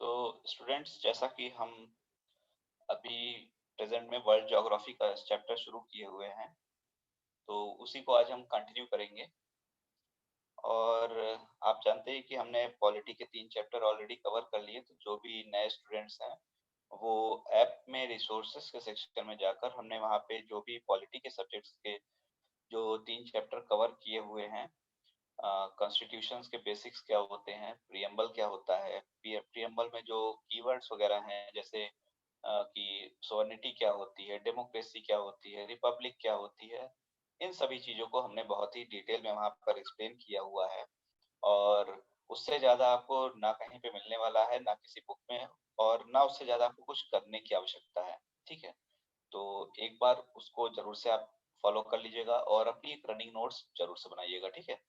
तो स्टूडेंट्स, जैसा कि हम अभी प्रेजेंट में वर्ल्ड ज्योग्राफी का चैप्टर शुरू किए हुए हैं, तो उसी को आज हम कंटिन्यू करेंगे। और आप जानते हैं कि हमने पॉलिटी के 3 चैप्टर ऑलरेडी कवर कर लिए। तो जो भी नए स्टूडेंट्स हैं, वो ऐप में रिसोर्सेज के सेक्शन में जाकर हमने वहाँ पे जो भी पॉलिटी के सब्जेक्ट्स के जो 3 चैप्टर कवर किए हुए हैं, कॉन्स्टिट्यूशंस के बेसिक्स क्या होते हैं, प्रीएम्बल क्या होता है, प्रीएम्बल में जो कीवर्ड्स वगैरह हैं, जैसे कि सोवर्निटी क्या होती है, डेमोक्रेसी क्या होती है, रिपब्लिक क्या होती है, इन सभी चीजों को हमने बहुत ही डिटेल में वहां पर एक्सप्लेन किया हुआ है। और उससे ज्यादा आपको ना कहीं पे मिलने वाला है, ना किसी बुक में, और ना उससे ज्यादा आपको कुछ करने की आवश्यकता है। ठीक है, तो एक बार उसको जरूर से आप फॉलो कर लीजिएगा और अपनी एक रनिंग नोट्स जरूर से बनाइएगा। ठीक है,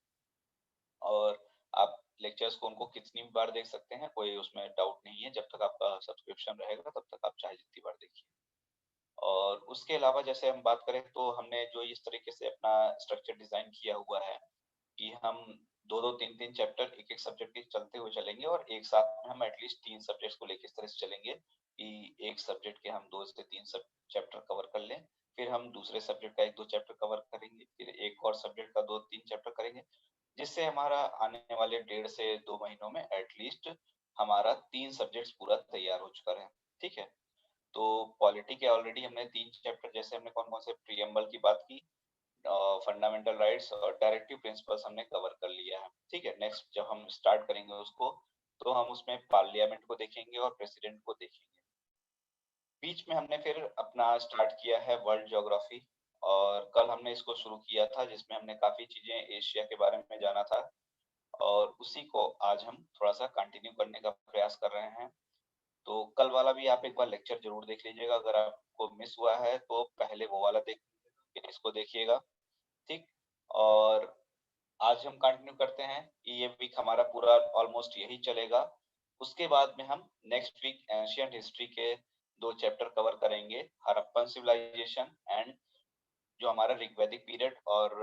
और आप लेक्चर्स को उनको कितनी बार देख सकते हैं, कोई उसमें डाउट नहीं है। जब तक आपका सब्सक्रिप्शन रहेगा तब तक आप चाहे जितनी बार देखिए। और उसके अलावा जैसे हम बात करें, तो हमने जो इस तरीके से अपना स्ट्रक्चर डिजाइन किया हुआ है कि हम दो दो तीन तीन चैप्टर एक एक सब्जेक्ट के चलते हुए चलेंगे, और एक साथ में हम एटलीस्ट 3 सब्जेक्ट्स को लेकर इस तरह से चलेंगे कि एक सब्जेक्ट के हम 2 से 3 सब चैप्टर कवर कर लें, फिर हम दूसरे सब्जेक्ट का 1-2 चैप्टर कवर करेंगे, फिर एक और सब्जेक्ट का 2-3 चैप्टर करेंगे, जिससे हमारा आने वाले 1.5 से 2 महीनों में एटलीस्ट हमारा 3 सब्जेक्ट्स पूरा तैयार हो चुका है। ठीक है, तो पॉलिटी के ऑलरेडी हमने 3 चैप्टर, जैसे हमने कौन कौन से प्रीएम्बल की बात की, फंडामेंटल राइट्स और डायरेक्टिव प्रिंसिपल्स हमने कवर कर लिया है। ठीक है, नेक्स्ट जब हम स्टार्ट करेंगे उसको, तो हम उसमें पार्लियामेंट को देखेंगे और प्रेसिडेंट को देखेंगे। बीच में हमने फिर अपना स्टार्ट किया है वर्ल्ड ज्योग्राफी, और कल हमने इसको शुरू किया था, जिसमें हमने काफी चीजें एशिया के बारे में जाना था, और उसी को आज हम थोड़ा सा कंटिन्यू करने का प्रयास कर रहे हैं। तो कल वाला भी आप एक बार लेक्चर जरूर देख लीजिएगा। अगर आपको मिस हुआ है तो पहले वो वाला देख, फिर इसको देखिएगा। ठीक, और आज हम कंटिन्यू करते हैं कि ये वीक हमारा पूरा ऑलमोस्ट यही चलेगा। उसके बाद में हम नेक्स्ट वीक एंशियंट हिस्ट्री के 2 चैप्टर कवर करेंगे, हड़प्पन सिविलाइजेशन एंड जो हमारा ऋग्वैदिक पीरियड और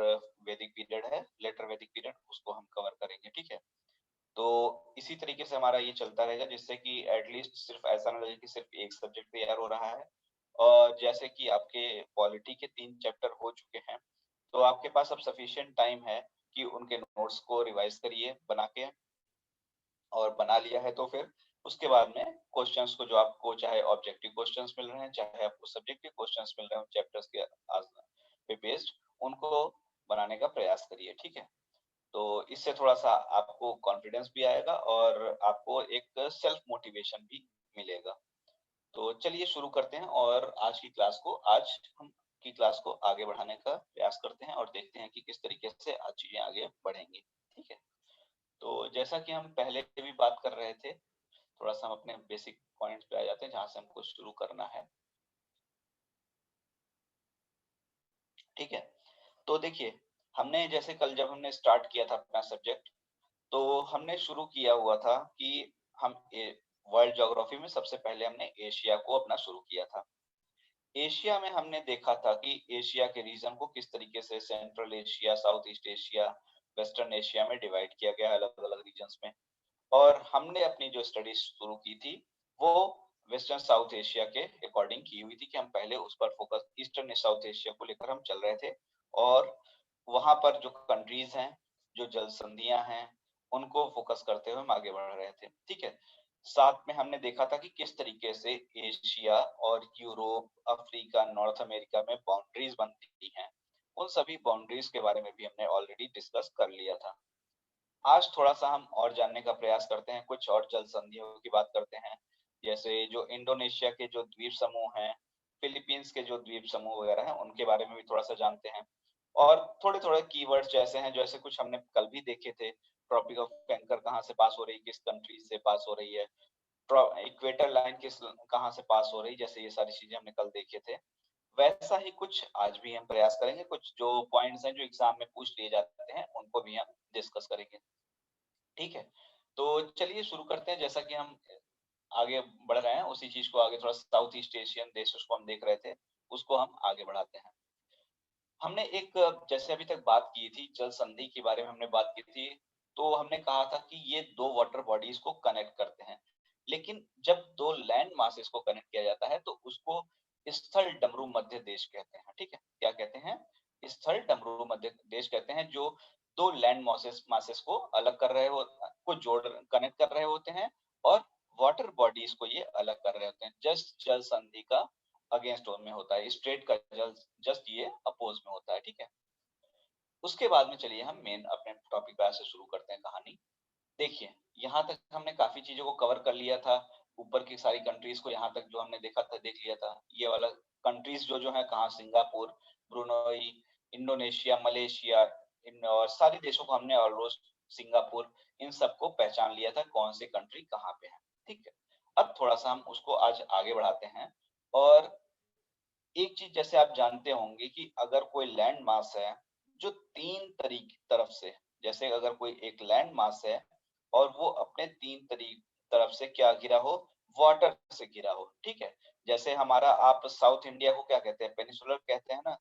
वैदिक पीरियड है, लेटर वैदिक पीरियड, उसको हम कवर करेंगे। ठीक है, तो इसी तरीके से हमारा ये चलता रहेगा, जिससे कि एटलीस्ट सिर्फ ऐसा ना लगे कि सिर्फ एक सब्जेक्ट तैयार हो रहा है। और जैसे कि आपके पॉलिटी के 3 चैप्टर हो चुके हैं, तो आपके पास अब सफिशिएंट टाइम है कि उनके नोट्स को रिवाइज करिए बना के। और बना लिया है तो फिर उसके बाद में क्वेश्चंस को, जो आपको चाहे ऑब्जेक्टिव क्वेश्चंस मिल रहे हैं, चाहे आपको सब्जेक्टिव क्वेश्चंस मिल रहे हैं चैप्टर्स के पे बेस्ड, उनको बनाने का प्रयास करिए। ठीक है, तो इससे थोड़ा सा आपको कॉन्फिडेंस भी आएगा और आपको एक सेल्फ मोटिवेशन भी मिलेगा। तो चलिए शुरू करते हैं, और आज हम की क्लास को आगे बढ़ाने का प्रयास करते हैं और देखते हैं कि किस तरीके से आज चीजें आगे बढ़ेंगी। ठीक है, तो जैसा कि हम पहले भी बात कर रहे थे, थोड़ा सा हम अपने बेसिक पॉइंट्स पे आ जाते हैं जहां से हमको शुरू करना है। ठीक है, तो देखिए, हमने जैसे कल जब हमने स्टार्ट किया था अपना सब्जेक्ट, तो हमने शुरू किया हुआ था कि हम वर्ल्ड ज्योग्राफी में सबसे पहले हमने एशिया को अपना शुरू किया था। एशिया में हमने देखा था कि एशिया के रीजन को किस तरीके से central Asia, south east Asia, western Asia में डिवाइड किया गया अलग अलग रीजन्स में। और हमने अपनी जो स्टडीज शुरू की थी, वो वेस्टर्न साउथ एशिया के अकॉर्डिंग की हुई थी, कि हम पहले उस पर फोकस, ईस्टर्न साउथ एशिया को लेकर हम चल रहे थे। और वहां पर जो कंट्रीज हैं, जो जल संधियां हैं, उनको फोकस करते हुए हम आगे बढ़ रहे थे। ठीक है, साथ में हमने देखा था कि किस तरीके से एशिया और यूरोप, अफ्रीका, नॉर्थ अमेरिका में बाउंड्रीज बनती हैं। उन सभी बाउंड्रीज के बारे में भी हमने ऑलरेडी डिस्कस कर लिया था। आज थोड़ा सा हम और जानने का प्रयास करते हैं, कुछ और जल संधियों की बात करते हैं, जैसे जो इंडोनेशिया के जो द्वीप समूह हैं, फिलीपींस के जो द्वीप समूह वगैरह हैं, उनके बारे में भी थोड़ा सा जानते हैं। और थोड़े थोड़े कीवर्ड्स जैसे हैं, जैसे कुछ हमने कल भी देखे थे, ट्रॉपिक ऑफ कैंकर कहाँ से पास हो रही है, किस कंट्री से पास हो रही है, इक्वेटर लाइन किस कहाँ से पास हो रही है, जैसे ये सारी चीजें हमने कल देखे थे। वैसा ही कुछ आज भी हम प्रयास करेंगे, कुछ जो पॉइंट्स हैं जो एग्जाम में पूछ लिए जाते हैं, उनको भी हम डिस्कस करेंगे। ठीक है, तो चलिए शुरू करते हैं। जैसा कि हम आगे बढ़ रहे हैं, उसी चीज को आगे थोड़ा साउथ ईस्ट एशियन देश उसको हम देख रहे थे, उसको हम आगे बढ़ाते हैं। हमने एक, जैसे अभी तक बात की थी जल संधि के बारे में हमने बात की थी, तो हमने कहा था कि ये 2 वाटर बॉडीज को कनेक्ट करते हैं। लेकिन जब दो लैंड मासेस को कनेक्ट किया जाता है तो उसको स्थल डमरू मध्य देश कहते हैं। ठीक है, क्या कहते हैं? स्थल डमरू मध्य देश कहते हैं, जो दो लैंड मासेस मासेस को अलग कर रहे हो, को जोड़ कनेक्ट कर रहे होते हैं, और वाटर बॉडीज को ये अलग कर रहे होते हैं। जस्ट जल संधि का अगेंस्ट में होता है, स्ट्रेट का जल जस्ट ये अपोज में होता है। ठीक है, उसके बाद में चलिए हम मेन अपने टॉपिक पे से शुरू करते हैं कहानी। देखिए, यहाँ तक हमने काफी चीजों को कवर कर लिया था। ऊपर की सारी कंट्रीज को यहाँ तक जो हमने देखा था देख लिया था। ये वाला कंट्रीज जो जो है कहाँ, सिंगापुर, ब्रुनोई, इंडोनेशिया, मलेशिया, इन और सारे देशों को हमने ऑलमोस्ट, सिंगापुर, इन सबको पहचान लिया था कौन से कंट्री कहाँ पे है। ठीक है, अब थोड़ा सा हम उसको आज आगे बढ़ाते हैं। और एक चीज जैसे आप जानते होंगे कि अगर कोई लैंड मास है जो तीन तरीके तरफ से, जैसे अगर कोई एक लैंड मास है और वो अपने तीन तरफ से क्या घिरा हो, वाटर से घिरा हो। ठीक है, जैसे हमारा, आप साउथ इंडिया को क्या कहते हैं, पेनिसुलर कहते हैं ना।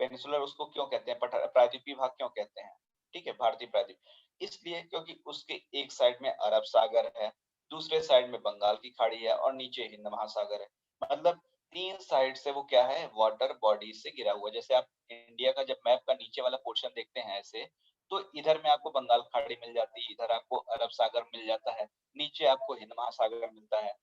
पेनिसुलर उसको क्यों कहते हैं, प्रायद्वीपीय भाग क्यों कहते हैं? ठीक है, भारतीय प्रायद्वीप इसलिए क्योंकि उसके एक साइड में अरब सागर है, दूसरे साइड में बंगाल की खाड़ी है, और नीचे हिंद महासागर है। मतलब तीन साइड से वो क्या है, वाटर बॉडी से घिरा हुआ। जैसे आप इंडिया का जब मैप का नीचे वाला पोर्शन देखते हैं ऐसे, तो इधर में आपको बंगाल खाड़ी मिल जाती है, इधर आपको अरब सागर मिल जाता है, नीचे आपको हिंद महासागर मिलता है।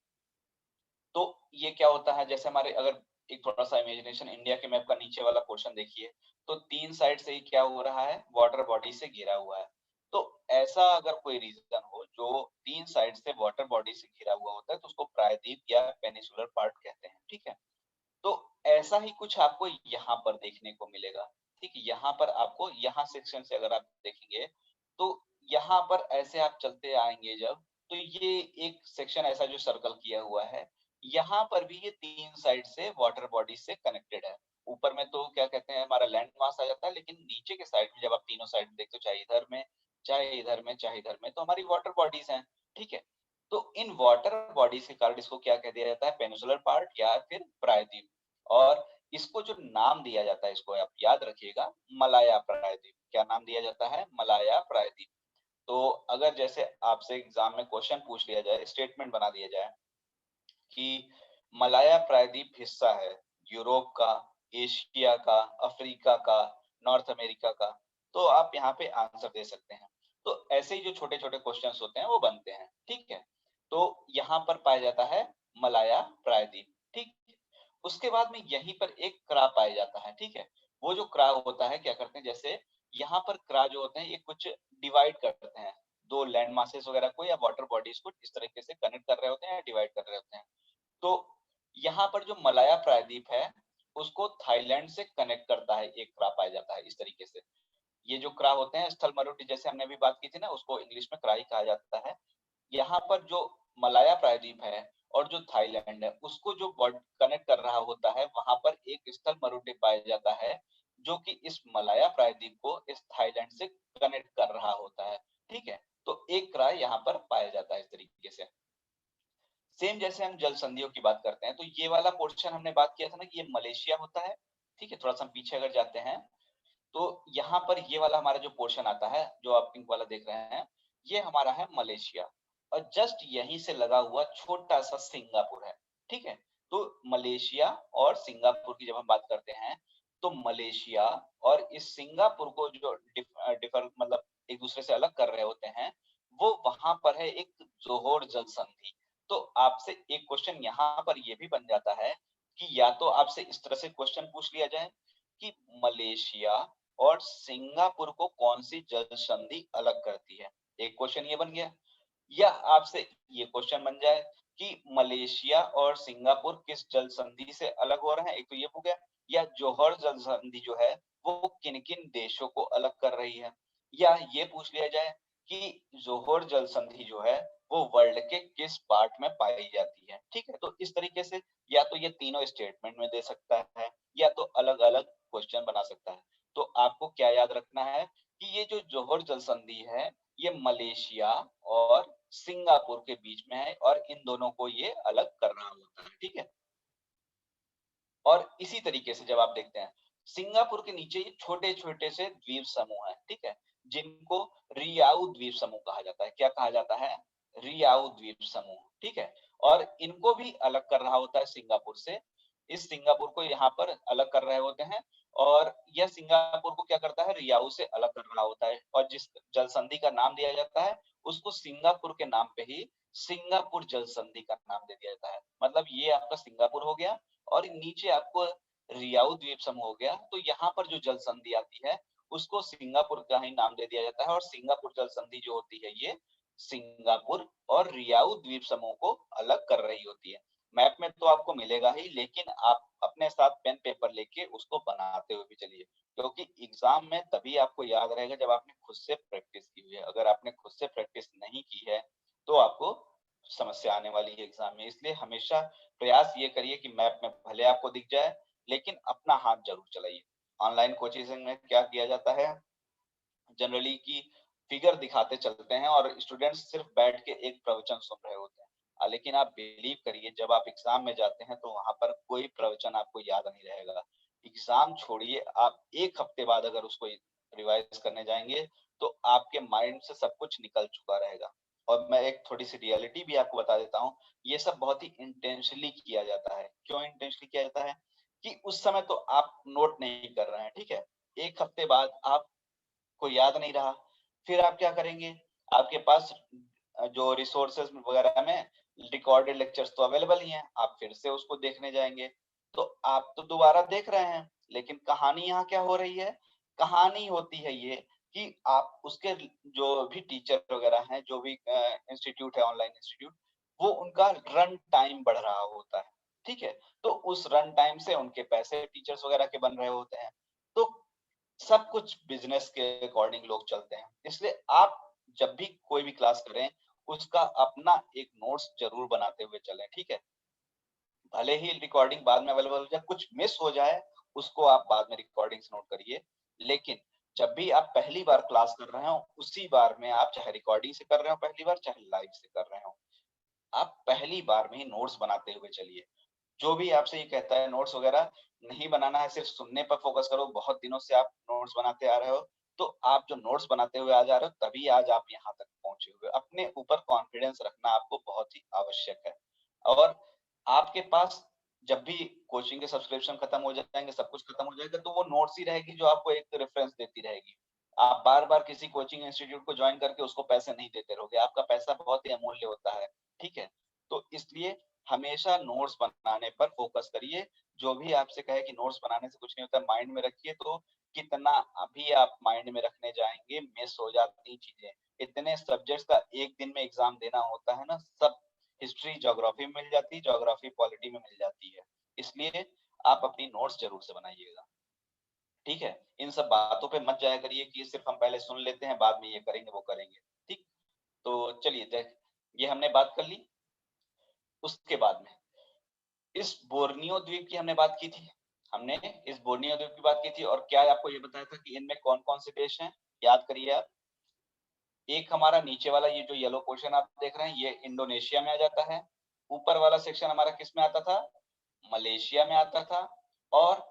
तो ये क्या होता है, जैसे हमारे, अगर एक थोड़ा सा इमेजिनेशन, इंडिया के मैप का नीचे वाला पोर्शन देखिए, तो तीन साइड से ही क्या हो रहा है, वाटर बॉडी से घिरा हुआ है। तो ऐसा अगर कोई रीजन हो जो तीन साइड से वाटर बॉडी से घिरा हुआ होता है, तो उसको प्रायद्वीप या पेनिसुलर पार्ट कहते हैं। ठीक है, तो ऐसा ही कुछ आपको यहाँ पर देखने को मिलेगा। ठीक है, यहाँ पर आपको, यहाँ सेक्शन से अगर आप देखेंगे तो यहाँ पर ऐसे आप चलते आएंगे जब, तो ये एक सेक्शन ऐसा जो सर्कल किया हुआ है, यहाँ पर भी ये तीन साइड से वाटर बॉडी से कनेक्टेड है। ऊपर में तो क्या कहते हैं, हमारा लैंड मास आ जाता है, लेकिन नीचे के साइड में जब आप तीनों साइड में देखते हो, चाहे इधर में, चाहे इधर में, चाहे इधर में, तो हमारी वाटर बॉडीज हैं। ठीक है, तो इन वाटर बॉडीज के कारण इसको क्या कह दिया जाता है, पेनिसुलर पार्ट या फिर प्रायद्वीप। और इसको जो नाम दिया जाता है, इसको आप याद रखिएगा, मलाया प्रायद्वीप। क्या नाम दिया जाता है, मलाया प्रायद्वीप। तो अगर जैसे आपसे एग्जाम में क्वेश्चन पूछ लिया जाए, स्टेटमेंट बना दिया जाए कि मलाया प्रायद्वीप हिस्सा है यूरोप का, एशिया का, अफ्रीका का, नॉर्थ अमेरिका का, तो आप यहाँ पे आंसर दे सकते हैं। तो ऐसे ही जो छोटे छोटे क्वेश्चंस होते हैं वो बनते हैं। ठीक है, तो यहाँ पर पाया जाता है मलाया प्रायद्वीप। ठीक, उसके बाद में यहीं पर एक क्रा पाया जाता है। ठीक है, वो जो क्रा होता है, क्या करते हैं, जैसे यहाँ पर क्रा जो होते हैं ये कुछ डिवाइड करते हैं, दो लैंड मासेस वगैरह को या वाटर बॉडीज को इस तरीके से कनेक्ट कर रहे होते हैं, डिवाइड कर रहे होते हैं। तो यहाँ पर जो मलाया प्रायद्वीप है उसको थाईलैंड से कनेक्ट करता है, एक क्रा पाया जाता है इस तरीके से। ये जो क्रा होते हैं, स्थल मरुस्थल, जैसे हमने अभी बात की थी ना, उसको इंग्लिश में क्रा ही कहा जाता है। यहाँ पर जो मलाया प्रायद्वीप है और जो थाईलैंड है उसको जो कनेक्ट कर रहा होता है, वहां पर एक स्थल मरुद्वीप पाया जाता है, जो कि इस मलाया प्रायद्वीप को इस थाईलैंड से कनेक्ट कर रहा होता है। ठीक है, तो एक क्राय यहाँ पर पाया जाता है इस तरीके से। सेम जैसे हम जल संधियों की बात करते हैं, तो ये वाला पोर्शन हमने बात किया था ना कि ये मलेशिया होता है। ठीक है, थोड़ा सा हम पीछे अगर जाते हैं, तो यहाँ पर ये वाला हमारा जो पोर्शन आता है, जो आप पिंक वाला देख रहे हैं, ये हमारा है मलेशिया। और जस्ट यहीं से लगा हुआ छोटा सा सिंगापुर है। ठीक है, तो मलेशिया और सिंगापुर की जब हम बात करते हैं, तो मलेशिया और इस सिंगापुर को जो डिफर मतलब एक दूसरे से अलग कर रहे होते हैं, वो वहां पर है एक जोहोर जल संधि। तो आपसे एक क्वेश्चन यहाँ पर ये भी बन जाता है कि या तो आपसे इस तरह से क्वेश्चन पूछ लिया जाए कि मलेशिया और सिंगापुर को कौन सी जल संधि अलग करती है, एक क्वेश्चन ये बन गया। या आपसे ये क्वेश्चन बन जाए कि मलेशिया और सिंगापुर किस जल संधि से अलग हो रहे हैं, एक तो ये हो गया। या जौहर जल संधि जो है वो किन किन देशों को अलग कर रही है। या ये पूछ लिया जाए कि जोहर जल संधि जो है वो वर्ल्ड के किस पार्ट में पाई जाती है। ठीक है, तो इस तरीके से या तो ये तीनों स्टेटमेंट में दे सकता है, या तो अलग अलग क्वेश्चन बना सकता है। तो आपको क्या याद रखना है कि ये जो जोहर जल संधि है ये मलेशिया और सिंगापुर के बीच में है, और इन दोनों को ये अलग कर रहा होता है। ठीक है, और इसी तरीके से जब आप देखते हैं, सिंगापुर के नीचे ये छोटे छोटे से द्वीप समूह हैं। ठीक है, जिनको रियाऊ द्वीप समूह कहा जाता है। क्या कहा जाता है, रियाऊ द्वीप समूह। ठीक है। और इनको भी अलग कर रहा होता है सिंगापुर से, इस सिंगापुर को यहाँ पर अलग कर रहे होते हैं, और यह सिंगापुर को क्या करता है, रियाऊ से अलग कर रहा होता है, और जिस जल संधि का नाम दिया जाता है उसको सिंगापुर के नाम पे ही सिंगापुर जल संधि का नाम दे दिया जाता है। मतलब ये आपका सिंगापुर हो गया, और नीचे आपको रियाऊ द्वीप समूह हो गया। तो यहाँ पर जो जल संधि आती है उसको सिंगापुर का ही नाम दे दिया जाता है, और सिंगापुर जल संधि जो होती है ये सिंगापुर और रियाऊ द्वीप समूह को अलग कर रही होती है। मैप में तो आपको मिलेगा ही, लेकिन आप अपने साथ पेन पेपर लेके उसको बनाते हुए भी चलिए, क्योंकि एग्जाम में तभी आपको याद रहेगा जब आपने खुद से प्रैक्टिस की हुई है। अगर आपने खुद से प्रैक्टिस नहीं की है तो आपको समस्या आने वाली है एग्जाम में। इसलिए हमेशा प्रयास ये करिए कि मैप में भले आपको दिख जाए, लेकिन अपना हाथ जरूर चलाइए। ऑनलाइन कोचिंग में क्या किया जाता है जनरली कि फिगर दिखाते चलते हैं और स्टूडेंट्स सिर्फ बैठ के एक प्रवचन सुन रहे होते हैं। लेकिन आप बिलीव करिए, जब आप एग्जाम में जाते हैं तो वहां पर कोई प्रवचन आपको याद नहीं रहेगा। एग्जाम छोड़िए, आप एक हफ्ते बाद अगर उसको रिवाइज करने जाएंगे तो आपके माइंड से सब कुछ निकल चुका रहेगा। और मैं एक थोड़ी सी रियलिटी भी आपको बता देता हूँ, ये सब बहुत ही इंटेंशनली किया जाता है। क्यों इंटेंशनली किया जाता है कि उस समय तो आप नोट नहीं कर रहे हैं, ठीक है, एक हफ्ते बाद आप को याद नहीं रहा, फिर आप क्या करेंगे, आपके पास जो रिसोर्सेज वगैरह में रिकॉर्डेड लेक्चर्स तो अवेलेबल ही हैं, आप फिर से उसको देखने जाएंगे। तो आप तो दोबारा देख रहे हैं, लेकिन कहानी यहाँ क्या हो रही है, कहानी होती है ये कि आप उसके जो भी टीचर वगैरह हैं, जो भी इंस्टीट्यूट है, ऑनलाइन इंस्टीट्यूट, वो उनका रन टाइम बढ़ रहा होता है, ठीक है। तो उस रन टाइम से उनके पैसे टीचर्स वगैरह के बन रहे होते हैं। तो सब कुछ बिजनेस के अकॉर्डिंग लोग चलते हैं। इसलिए आप जब भी कोई भी क्लास करें उसका अपना एक नोट्स जरूर बनाते हुए चलें, ठीक है। भले ही रिकॉर्डिंग बाद में अवेलेबल हो जाए, कुछ मिस हो जाए उसको आप बाद में रिकॉर्डिंग से नोट करिए, लेकिन जब भी आप पहली बार क्लास कर रहे हो उसी बार में आप चाहे रिकॉर्डिंग से कर रहे हो पहली बार, चाहे लाइव से कर रहे हो, आप पहली बार में ही नोट्स बनाते हुए चलिए। जो भी आपसे ये कहता है नोट्स वगैरह नहीं बनाना है, सिर्फ सुनने पर फोकस करो, बहुत दिनों से आप नोट्स बनाते आ रहे हो, तो आप जो नोट्स बनाते हुए आ जा रहे हो तभी आज आप यहाँ तक पहुंचे हुए। अपने ऊपर कॉन्फिडेंस रखना आपको बहुत ही आवश्यक है। और आपके पास जब भी कोचिंग के सब्सक्रिप्शन खत्म हो जाएंगे, सब कुछ खत्म हो जाएगा, तो वो नोट्स ही रहेगी जो आपको एक रेफरेंस देती रहेगी। आप बार बार किसी कोचिंग इंस्टीट्यूट को ज्वाइन करके उसको पैसे नहीं देते रहोगे, आपका पैसा बहुत ही अमूल्य होता है, ठीक है। तो इसलिए हमेशा नोट्स बनाने पर फोकस करिए। जो भी आपसे कहे कि नोट्स बनाने से कुछ नहीं होता, माइंड में रखिए, तो कितना अभी आप माइंड में रखने जाएंगे, मिस हो जाती चीजें। इतने सब्जेक्ट्स का एक दिन में एग्जाम देना होता है ना, सब हिस्ट्री ज्योग्राफी में मिल जाती है, ज्योग्राफी पॉलिटी में मिल जाती है। इसलिए आप अपनी नोट्स जरूर से बनाइएगा, ठीक है। इन सब बातों पे मत जाया करिए कि सिर्फ हम पहले सुन लेते हैं बाद में ये करेंगे वो करेंगे, ठीक। तो चलिए देख, ये हमने बात कर ली। उसके बाद में इस बोर्नियो द्वीप की हमने बात की थी, हमने इस बोर्नियो द्वीप की बात की थी, और क्या आपको ये बताया था कि इनमें कौन कौन से देश हैं, याद करिए आप। एक हमारा नीचे वाला ये जो येलो पोर्शन आप देख रहे हैं ये इंडोनेशिया में आ जाता है। ऊपर वाला सेक्शन हमारा किस में आता था, मलेशिया में आता था। और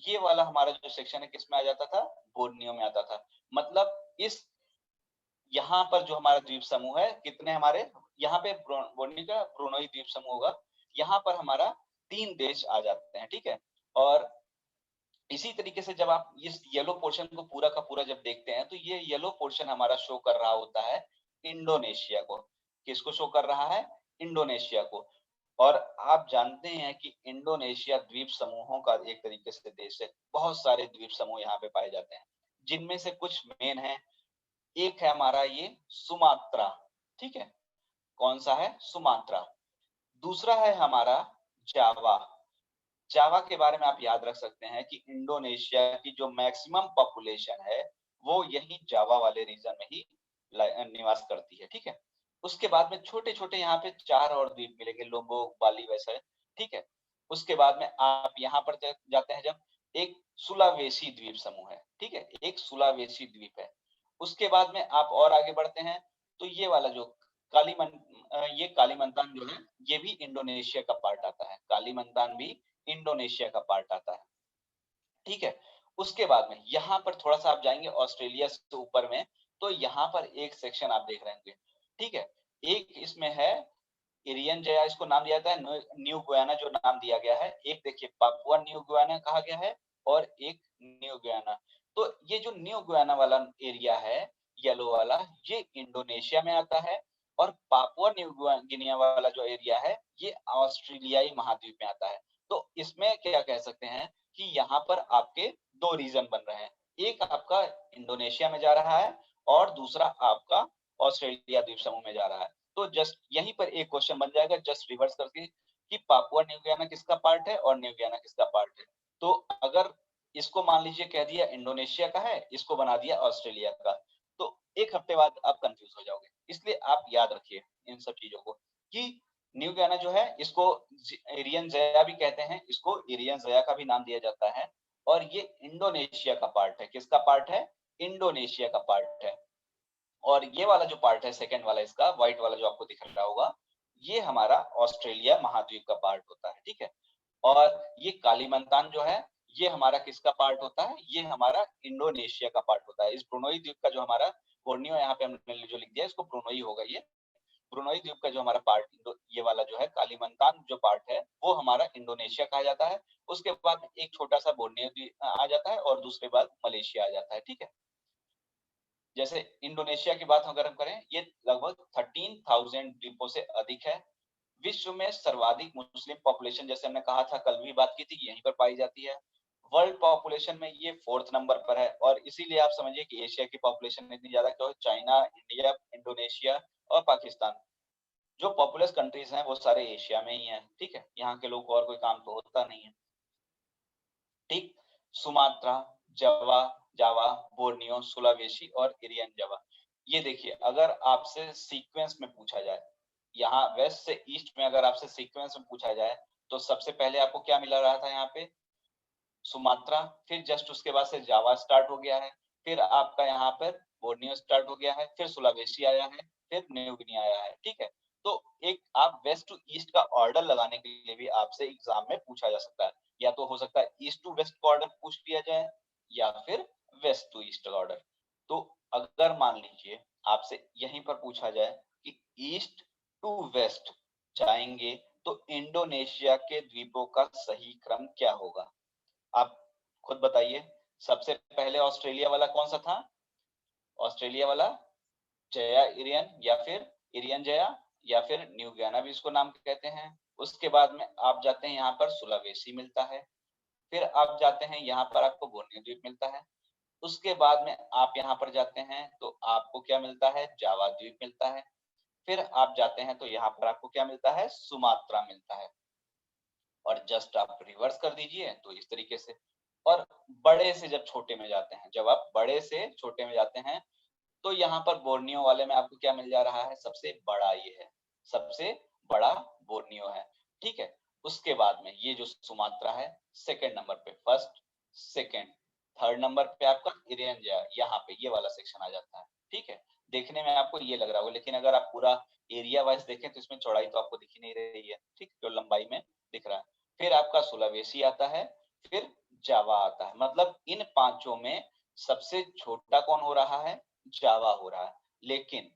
ये वाला हमारा जो सेक्शन है किस में आ जाता था, बोर्नियो में आता था। मतलब इस यहाँ पर जो हमारा द्वीप समूह है, कितने हमारे यहाँ पे बोर्नियो का ब्रूनोई द्वीप समूह होगा, यहाँ पर हमारा 3 देश आ जाते हैं, ठीक है। और इसी तरीके से जब आप इस येलो पोर्शन को पूरा का पूरा जब देखते हैं तो ये येलो पोर्शन हमारा शो कर रहा होता है इंडोनेशिया को। किसको शो कर रहा है, इंडोनेशिया को। और आप जानते हैं कि इंडोनेशिया द्वीप समूहों का एक तरीके से देश है, बहुत सारे द्वीप समूह यहाँ पे पाए जाते हैं, जिनमें से कुछ मेन है। एक है हमारा ये सुमात्रा, ठीक है, कौन सा है, सुमात्रा। दूसरा है हमारा जावा। जावा के बारे में आप याद रख सकते हैं कि इंडोनेशिया की जो मैक्सिमम पॉपुलेशन है वो यही जावा वाले रीजन में ही निवास करती है, ठीक है। उसके बाद में छोटे छोटे यहाँ पे 4 और द्वीप मिलेंगे, लोम्बोक, बाली वैसा, ठीक है। उसके बाद में आप यहाँ पर जाते हैं जब, एक सुलावेसी द्वीप समूह है, ठीक है, एक सुलावेसी द्वीप है। उसके बाद में आप और आगे बढ़ते हैं तो ये वाला जो ये कालीमंतान जो है ये भी इंडोनेशिया का पार्ट आता है, कालीमंतान भी इंडोनेशिया का पार्ट आता है, ठीक है। उसके बाद में यहाँ पर थोड़ा सा आप जाएंगे ऑस्ट्रेलिया से ऊपर में, तो यहाँ पर एक सेक्शन आप देख रहे होंगे, ठीक है। एक इसमें है इरियन जया इसको नाम दिया जाता है, न्यू गुयाना जो नाम दिया गया है। एक देखिए पापुआ न्यू गुयाना कहा गया है और एक न्यू गुयाना। तो ये जो न्यू गुयाना वाला एरिया है येलो वाला, ये इंडोनेशिया में आता है, और पापुआ न्यू गिनिया वाला जो एरिया है ये ऑस्ट्रेलियाई महाद्वीप में आता है। तो इसमें क्या कह सकते हैं कि यहाँ पर आपके दो रीजन बन रहे हैं, एक आपका इंडोनेशिया में जा रहा है और दूसरा आपका ऑस्ट्रेलिया द्वीप समूह में जा रहा है। तो जस्ट यहीं पर एक क्वेश्चन बन जाएगा जस्ट रिवर्स करके कि पापुआ न्यू गियाना किसका पार्ट है और न्यू गियाना किसका पार्ट है। तो अगर इसको मान लीजिए कह दिया इंडोनेशिया का है, इसको बना दिया ऑस्ट्रेलिया का, तो एक हफ्ते बाद आप कंफ्यूज हो जाओगे। इसलिए आप याद रखिए इन सब चीजों को कि न्यू गियाना जो है इसको इरियन जया भी कहते हैं, इसको इरियन जया का भी नाम दिया जाता है, और ये इंडोनेशिया का पार्ट है। किसका पार्ट है? इंडोनेशिया का पार्ट है। और ये वाला जो पार्ट है सेकंड वाला, इसका व्हाइट वाला जो आपको दिख रहा होगा, ये हमारा ऑस्ट्रेलिया महाद्वीप का पार्ट होता है, ठीक है। और ये कालीमंतान जो है ये हमारा किसका पार्ट होता है? ये हमारा इंडोनेशिया का पार्ट होता है। इस ब्रुनोई द्वीप का जो हमारा बोर्नियो यहाँ पे हमने जो लिख दिया इसको ब्रुनोई होगा। ये ब्रुनोई द्वीप का जो हमारा पार्ट ये वाला जो है कालीमंतान जो पार्ट है वो हमारा इंडोनेशिया कहा जाता है। उसके बाद एक छोटा सा बोर्नियो द्वीप आ जाता है और दूसरे बाद मलेशिया आ जाता है, ठीक है। जैसे इंडोनेशिया की बात अगर हम करें, ये लगभग 13,000 द्वीपों से अधिक है। विश्व में सर्वाधिक मुस्लिम पॉपुलेशन, जैसे हमने कहा था कल भी बात की थी, यहीं पर पाई जाती है। वर्ल्ड पॉपुलेशन में ये 4th नंबर पर है, और इसीलिए आप समझिए कि एशिया की पॉपुलेशन इतनी ज्यादा क्यों है। चाइना, इंडिया, इंडोनेशिया और पाकिस्तान जो पॉपुलस कंट्रीज हैं वो सारे एशिया में ही हैं, ठीक है। यहाँ के लोग को और कोई काम तो होता नहीं है, ठीक। सुमात्रा, जावा, जावा, बोर्नियो, सुलावेशी और इरियन जावा। ये देखिए अगर आपसे सीक्वेंस में पूछा जाए, यहाँ वेस्ट से ईस्ट में अगर आपसे सीक्वेंस में पूछा जाए, तो सबसे पहले आपको क्या मिला रहा था? यहाँ पे सुमात्रा, फिर जस्ट उसके बाद से जावा स्टार्ट हो गया है, फिर आपका यहाँ पर बोर्नियो स्टार्ट हो गया है, फिर सुलावेशी आया है, फिर न्यू गिनी आया है, ठीक है। तो एक आप वेस्ट टू ईस्ट का ऑर्डर लगाने के लिए भी आपसे एग्जाम में पूछा जा सकता है। या तो हो सकता है ईस्ट टू वेस्ट का ऑर्डर पूछ लिया जाए, या फिर वेस्ट टू ईस्ट का ऑर्डर। तो अगर मान लीजिए आपसे यहीं पर पूछा जाए कि ईस्ट टू वेस्ट जाएंगे तो इंडोनेशिया के द्वीपों का सही क्रम क्या होगा? आप खुद बताइए। सबसे पहले ऑस्ट्रेलिया वाला कौन सा था? ऑस्ट्रेलिया वाला जया इरियन, या फिर इरियन जया, या फिर न्यू गियाना भी इसको नाम कहते हैं। उसके बाद में आप जाते हैं यहाँ पर सुलावेसी मिलता है, फिर आप जाते हैं यहाँ पर आपको बोर्नियो द्वीप मिलता है। उसके बाद में आप यहाँ पर जाते हैं तो आपको क्या मिलता है? जावा द्वीप मिलता है। फिर आप जाते हैं तो यहाँ पर आपको क्या मिलता है? सुमात्रा मिलता है। और जस्ट आप रिवर्स कर दीजिए तो इस तरीके से। और बड़े से जब छोटे में जाते हैं, जब आप बड़े से छोटे में जाते हैं, तो यहाँ पर बोर्नियो वाले में आपको क्या मिल जा रहा है? सबसे बड़ा ये है, सबसे बड़ा बोर्नियो है, ठीक है। उसके बाद में ये जो सुमात्रा है सेकंड नंबर पे, फर्स्ट, सेकंड, थर्ड नंबर पे आपका इरियन जया, यहाँ पे ये वाला सेक्शन आ जाता है, ठीक है। देखने में आपको ये लग रहा होगा, लेकिन अगर आप पूरा एरिया वाइज देखें तो इसमें चौड़ाई तो आपको दिख ही नहीं रही है, ठीक, जो लंबाई में दिख रहा है। फिर आपका सुलावेसी आता है, फिर जावा आता है। मतलब इन पांचों में सबसे छोटा कौन हो रहा है? जावा हो रहा है। लेकिन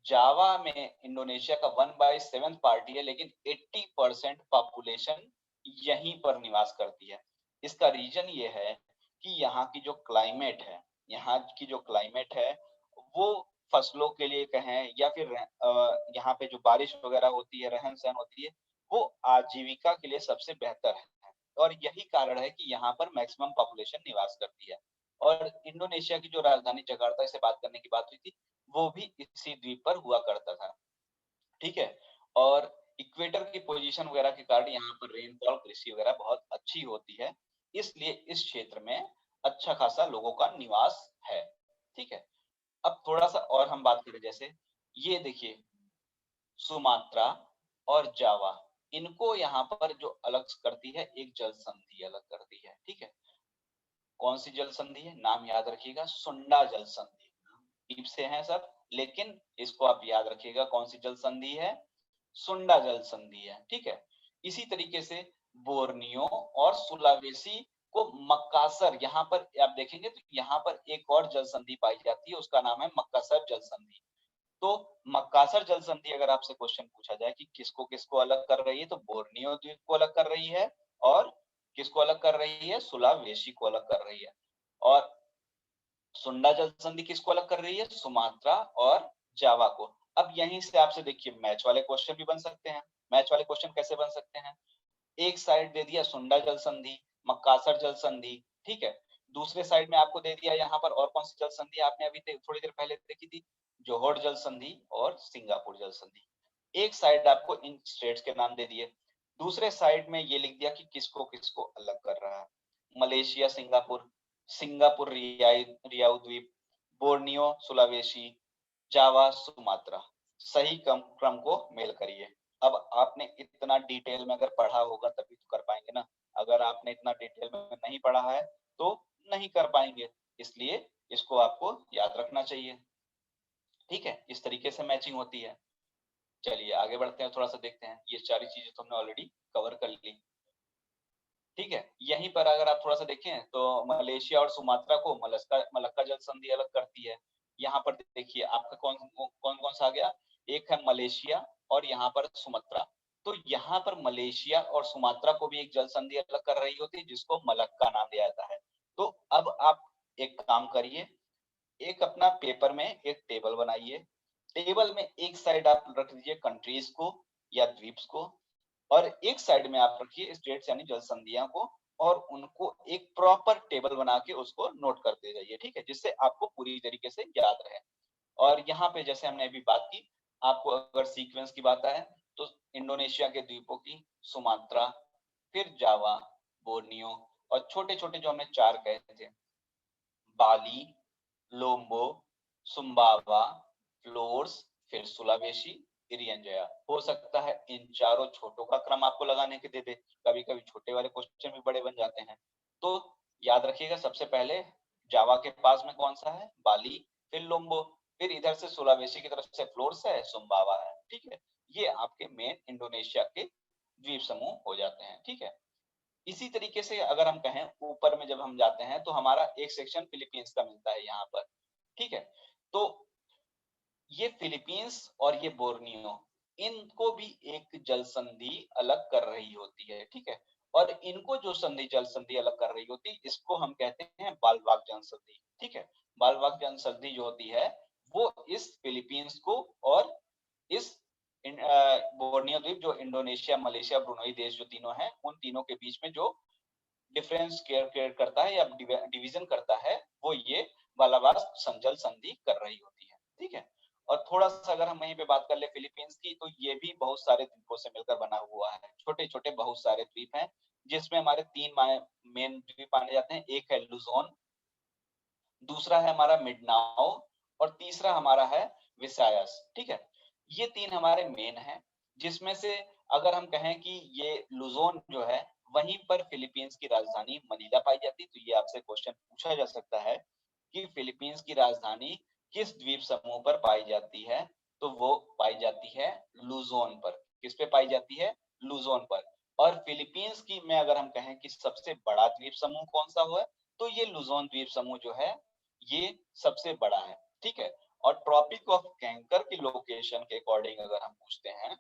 जावा में इंडोनेशिया का 1/7 पार्टी है, लेकिन 80% पॉपुलेशन यहीं पर निवास करती है। इसका रीजन ये है कि यहाँ की जो क्लाइमेट है, यहाँ की जो क्लाइमेट है वो फसलों के लिए कहें या फिर यहाँ पे जो बारिश वगैरह होती है, रहन सहन होती है, वो आजीविका के लिए सबसे बेहतर है। और यही कारण है कि यहाँ पर मैक्सिमम पॉपुलेशन निवास करती है। और इंडोनेशिया की जो राजधानी जकार्ता से बात करने की बात हुई थी, वो भी इसी द्वीप पर हुआ करता था, ठीक है। और इक्वेटर की पोजीशन वगैरह के कारण यहाँ पर रेनफॉल, कृषि वगैरह बहुत अच्छी होती है, इसलिए इस क्षेत्र में अच्छा खासा लोगों का निवास है, ठीक है। अब थोड़ा सा और हम बात करें, जैसे ये देखिए सुमात्रा और जावा, इनको यहाँ पर जो अलग करती है एक जल संधि अलग करती है, ठीक है। कौन सी जल संधि है? नाम याद रखिएगा, सुंडा जल संधि। डीप से हैं सब, लेकिन इसको आप याद रखिएगा कौन सी जल संधि है? सुंडा जल संधि है, ठीक है। इसी तरीके से बोर्नियो और सुलावेसी को मक्कासर, यहाँ पर आप देखेंगे तो यहाँ पर एक और जल संधि पाई जाती है, उसका नाम है मक्कासर जल संधि। तो मक्कासर जल संधि अगर आपसे क्वेश्चन पूछा जाए कि किसको किसको अलग कर रही है, तो बोर्नियो द्वीप को अलग कर रही है, और किसको अलग कर रही है, सुलावेशी को अलग कर रही है। और सुंडा जल संधि किसको अलग कर रही है, सुमात्रा और जावा को। अब यहीं से आपसे देखिए मैच वाले क्वेश्चन भी बन सकते हैं। मैच वाले क्वेश्चन कैसे बन सकते हैं, एक साइड दे दिया सुंडा जल संधि, मक्कासर जल संधि, ठीक है। दूसरे साइड में आपको दे दिया यहाँ पर और कौन सी जल संधि आपने अभी थोड़ी देर पहले देखी थी, जोहोर जल संधि और सिंगापुर जल संधि। एक साइड आपको इन स्टेट्स के नाम दे दिए, दूसरे साइड में ये लिख दिया कि किसको किसको अलग कर रहा है, मलेशिया सिंगापुर, सिंगापुर रियाऊ द्वीप, बोर्नियो सुलावेशी, जावा सुमात्रा। सही क्रम को मेल करिए। अब आपने इतना डिटेल में अगर पढ़ा होगा तभी तो कर पाएंगे ना, अगर आपने इतना डिटेल में नहीं पढ़ा है तो नहीं कर पाएंगे, इसलिए इसको आपको याद रखना चाहिए। ठीक है, इस तरीके से मैचिंग होती है। चलिए आगे बढ़ते हैं, थोड़ा सा देखते हैं। ये सारी चीजें तो हमने ऑलरेडी कवर कर ली। ठीक है, यहीं पर अगर आप थोड़ा सा देखें तो मलेशिया और सुमात्रा को मलक्का जल संधि अलग करती है। यहाँ पर देखिए आपका कौन कौन कौन सा आ गया, एक है मलेशिया और यहाँ पर सुमात्रा। तो यहाँ पर मलेशिया और सुमात्रा को भी एक जल संधि अलग कर रही होती है जिसको मलक्का नाम दिया जाता है। तो अब आप एक काम करिए, एक अपना पेपर में एक टेबल बनाइए। टेबल में एक साइड आप रख दीजिए कंट्रीज को या द्वीप्स को, और एक साइड में आप रखिए स्टेट्स यानी जल संधियां को, और उनको एक प्रॉपर टेबल बना के उसको नोट करते जाइए। ठीक है, जिससे आपको पूरी तरीके से याद रहे। और यहाँ पे जैसे हमने अभी बात की, आपको अगर सीक्वेंस की बात आए तो इंडोनेशिया के द्वीपों की सुमात्रा, फिर जावा, बोर्नियो, और छोटे छोटे जो हमने चार कहे थे, बाली, लोम्बो, सुम्बावा, फ्लोर्स, फिर सुलावेशी, इरियन जया। हो सकता है इन चारों छोटों का क्रम आपको लगाने के दे दे, कभी कभी छोटे वाले क्वेश्चन भी बड़े बन जाते हैं। तो याद रखिएगा, सबसे पहले जावा के पास में कौन सा है, बाली, फिर लोम्बो, फिर इधर से सुलावेशी की तरफ से फ्लोर्स है, सुम्बावा है। ठीक है, ये आपके मेन इंडोनेशिया के द्वीप समूह हो जाते हैं। ठीक है, इसी तरीके से अगर हम कहें ऊपर में जब हम जाते हैं तो हमारा एक सेक्शन फिलीपींस का मिलता है यहाँ पर। ठीक है, तो ये फिलीपींस और ये बोर्नियो, इनको भी एक जल संधि अलग कर रही होती है। ठीक है, और इनको जो जल संधि अलग कर रही होती है, इसको हम कहते हैं बालवाक जल संधि। ठीक है, बालवाक जल संधि जो होती है वो इस फिलीपींस को और इस बोर्नियो द्वीप जो इंडोनेशिया, मलेशिया, ब्रुनई देश जो तीनों हैं, उन तीनों के बीच में जो डिफरेंस क्रिएट करता है या डिवीजन करता है, वो ये वालाबार संजल संधि कर रही होती है। ठीक है, और थोड़ा सा अगर हम वहीं पे बात कर ले फिलीपींस की, तो ये भी बहुत सारे द्वीपों से मिलकर बना हुआ है, छोटे छोटे बहुत सारे द्वीप हैं, जिसमें हमारे तीन मेन द्वीप माने जाते हैं। एक है लुजोन, दूसरा है हमारा मिडनाओ, और तीसरा हमारा है विसायास। ठीक है, ये तीन हमारे मेन हैं, जिसमें से अगर हम कहें कि ये लुजोन जो है वहीं पर फिलीपींस की राजधानी मनीला पाई जाती, तो ये आपसे क्वेश्चन पूछा जा सकता है कि फिलीपींस की राजधानी किस द्वीप समूह पर पाई जाती है, तो वो पाई जाती है लुजोन पर। किस पे पाई जाती है, लुजोन पर। और फिलीपींस की में अगर हम कहें कि सबसे बड़ा द्वीप समूह कौन सा हुआ, तो ये लुजोन द्वीप समूह जो है ये सबसे बड़ा है। ठीक है, और ट्रॉपिक ऑफ कैंकर की लोकेशन के अकॉर्डिंग अगर हम पूछते हैं,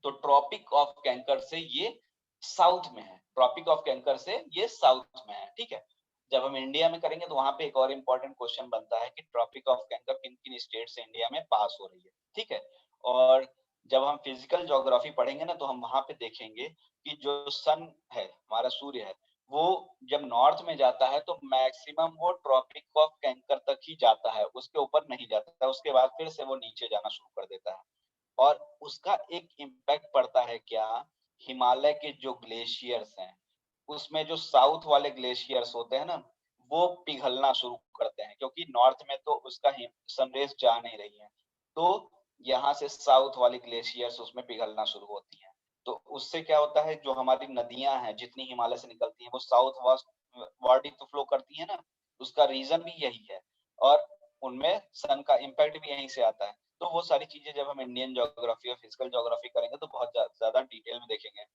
तो ट्रॉपिक ऑफ कैंकर से ये साउथ में है, ट्रॉपिक ऑफ कैंकर से ये साउथ में है। ठीक है, जब हम इंडिया में करेंगे तो वहां पे एक और इम्पोर्टेंट क्वेश्चन बनता है कि ट्रॉपिक ऑफ कैंकर किन किन स्टेट से इंडिया में पास हो रही है। ठीक है, और जब हम फिजिकल ज्योग्राफी पढ़ेंगे ना, तो हम वहां पे देखेंगे कि जो सन है, हमारा सूर्य है, वो जब नॉर्थ में जाता है तो मैक्सिमम वो ट्रॉपिक ऑफ कैंकर तक ही जाता है, उसके ऊपर नहीं जाता है, उसके बाद फिर से वो नीचे जाना शुरू कर देता है। और उसका एक इम्पैक्ट पड़ता है क्या, हिमालय के जो ग्लेशियर्स हैं, उसमें जो साउथ वाले ग्लेशियर्स होते हैं ना, वो पिघलना शुरू करते हैं, क्योंकि नॉर्थ में तो उसका सनरेज जा नहीं रही है, तो यहाँ से साउथ वाली ग्लेशियर्स उसमें पिघलना शुरू होती हैं। तो उससे क्या होता है, जो हमारी नदियां हैं जितनी हिमालय से निकलती हैं वो साउथ वार्ड ही तो फ्लो करती है ना, उसका रीजन भी यही है, और उनमें सन का इम्पैक्ट भी यहीं से आता है। तो वो सारी चीजें जब हम इंडियन ज्योग्राफी और फिजिकल ज्योग्राफी करेंगे तो बहुत ज्यादा डिटेल में देखेंगे।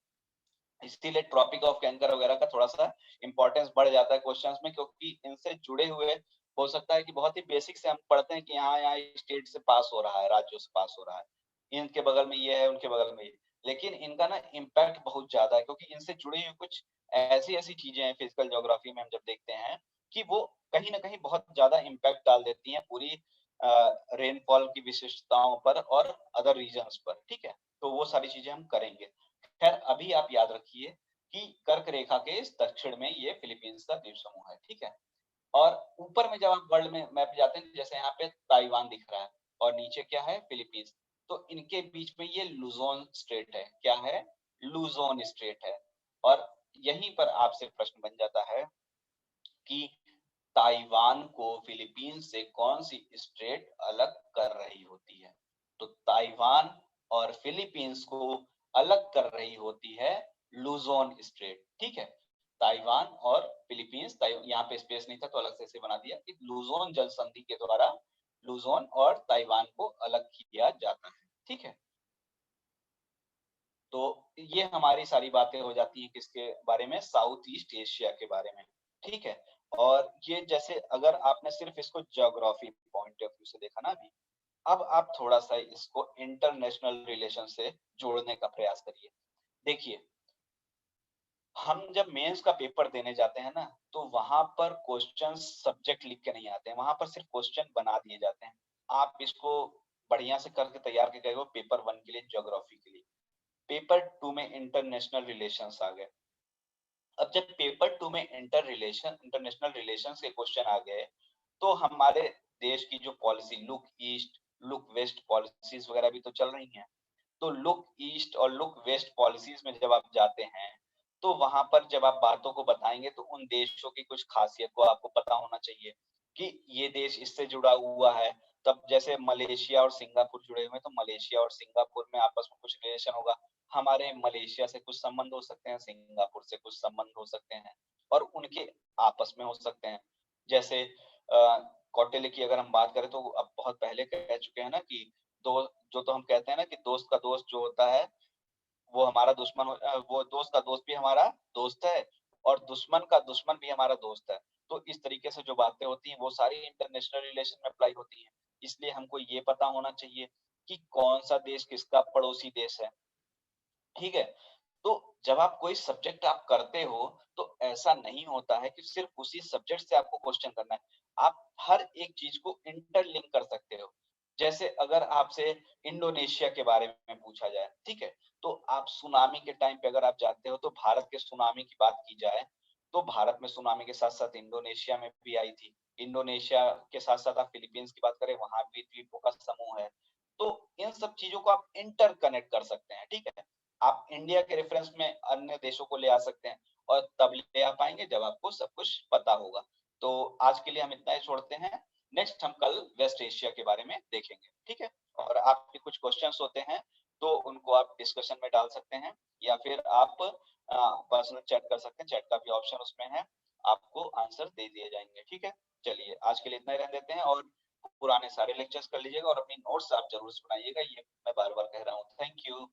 इसीलिए ट्रॉपिक ऑफ कैंकर वगैरह का थोड़ा सा इंपॉर्टेंस बढ़ जाता है क्वेश्चंस में, क्योंकि इनसे जुड़े हुए हो सकता है कि बहुत ही बेसिक से हम पढ़ते हैं कि यहाँ स्टेट से पास हो रहा है, राज्यों से पास हो रहा है, इनके बगल में ये है, उनके बगल में ये। लेकिन इनका ना इम्पैक्ट बहुत ज़्यादा है, क्योंकि इनसे जुड़ी हुई कुछ ऐसी-ऐसी चीज़ें हैं फिजिकल ज्योग्राफी में हम जब देखते हैं कि वो कहीं न कहीं बहुत ज़्यादा इम्पैक्ट डाल देती हैं पूरी रेनफॉल की विशिष्टताओं पर और अदर रीजन्स पर, ठीक है? तो वो सारी चीज़ें हम करेंगे। खैर अभी आप याद रखिए कि कर्क रेखा के इस दक्षिण में ये फिलीपींस का द्वीप समूह है, ठीक है? और ऊपर में जब आप वर्ल्ड में मैप जाते हैं, जैसे यहाँ पे ताइवान दिख रहा है और नीचे क्या है, फिलीपींस। तो इनके बीच में ये लुजोन स्ट्रेट है। क्या है? लुजोन स्ट्रेट है। और यहीं पर आपसे प्रश्न बन जाता है कि ताइवान को फिलीपींस से कौन सी स्ट्रेट अलग कर रही होती है? तो ताइवान और फिलीपींस को अलग कर रही होती है लुजोन स्ट्रेट, ठीक है? ताइवान और फिलीपींस, यहाँ पे स्पेस नहीं था तो अलग से इसे बना दिया कि लुजोन जल संधि के द्वारा लुजोन और ताइवान को अलग किया जाता है, ठीक है? तो ये हमारी सारी बातें हो जाती हैं किसके बारे में, साउथ ईस्ट एशिया के बारे में, ठीक है? और ये जैसे अगर आपने सिर्फ इसको ज्योग्राफी पॉइंट ऑफ व्यू से देखा ना अभी, अब आप थोड़ा सा इसको इंटरनेशनल रिलेशन से जोड़ने का प्रयास करिए। देखिए, हम जब मेंस का पेपर देने जाते हैं ना, तो वहां पर क्वेश्चन सब्जेक्ट लिख के नहीं आते हैं, वहां पर सिर्फ क्वेश्चन बना दिए जाते हैं। आप इसको बढ़िया से करके तैयार के गए हो पेपर 1 के लिए, ज्योग्राफी के लिए। पेपर 2 में इंटरनेशनल रिलेशंस आ गए। अब जब पेपर 2 में इंटरनेशनल रिलेशंस के क्वेश्चन आ गए, तो हमारे देश की जो policy look east, look west policies वगैरह भी तो चल रही हैं। तो लुक ईस्ट और लुक वेस्ट पॉलिसीज में जब आप जाते हैं, तो वहां पर जब आप बातों को बताएंगे तो उन देशों की कुछ खासियत को आपको पता होना चाहिए कि ये देश इससे जुड़ा हुआ है। तब जैसे मलेशिया और सिंगापुर जुड़े हुए हैं, तो मलेशिया और सिंगापुर में आपस में कुछ रिलेशन होगा। हमारे मलेशिया से कुछ संबंध हो सकते हैं, सिंगापुर से कुछ संबंध हो सकते हैं और उनके आपस में हो सकते हैं। जैसे कौटिल्य की अगर हम बात करें तो अब बहुत पहले कह चुके हैं ना कि दो जो तो हम कहते हैं ना कि दोस्त का दोस्त जो होता है वो हमारा दुश्मन वो दोस्त का दोस्त भी हमारा दोस्त है और दुश्मन का दुश्मन भी हमारा दोस्त है। तो इस तरीके से जो बातें होती हैं वो सारी इंटरनेशनल रिलेशन में अप्लाई होती हैं। इसलिए हमको ये पता होना चाहिए कि कौन सा देश किसका पड़ोसी देश है, ठीक है? तो जब आप कोई सब्जेक्ट आप करते हो, तो ऐसा नहीं होता है कि सिर्फ उसी सब्जेक्ट से आपको क्वेश्चन करना है। आप हर एक चीज को इंटरलिंक कर सकते हो। जैसे अगर आपसे इंडोनेशिया के बारे में पूछा जाए, ठीक है? तो आप सुनामी के टाइम पे अगर आप जाते हो तो भारत के सुनामी की बात की जाए, तो भारत में सुनामी के साथ-साथ इंडोनेशिया में भी आई थी। इंडोनेशिया के साथ-साथ आप फिलीपींस की बात करें, वहाँ भी द्वीपों का समूह है। तो इन सब चीजों को आप इंटरकनेक्ट कर सकते हैं, ठीक है? आप इंडिया के रेफरेंस में अन्य देशों को ले आ सकते हैं और तब ले आ पाएंगे जब आपको सब कुछ पता होगा। तो आज के लिए हम इतना ही छोड़ते हैं। नेक्स्ट हम कल वेस्ट एशिया के बारे में देखेंगे, ठीक है? और आपके कुछ क्वेश्चंस होते हैं तो उनको आप डिस्कशन में डाल सकते हैं या फिर आप पर्सनल चैट कर सकते हैं। चैट का भी ऑप्शन उसमें है, आपको आंसर दे दिए जाएंगे, ठीक है? चलिए आज के लिए इतना ही रहने देते हैं और पुराने सारे लेक्चर्स कर लीजिएगा और अपनी नोट्स आप जरूर सुनाइएगा, ये मैं बार बार कह रहा हूँ। Thank you.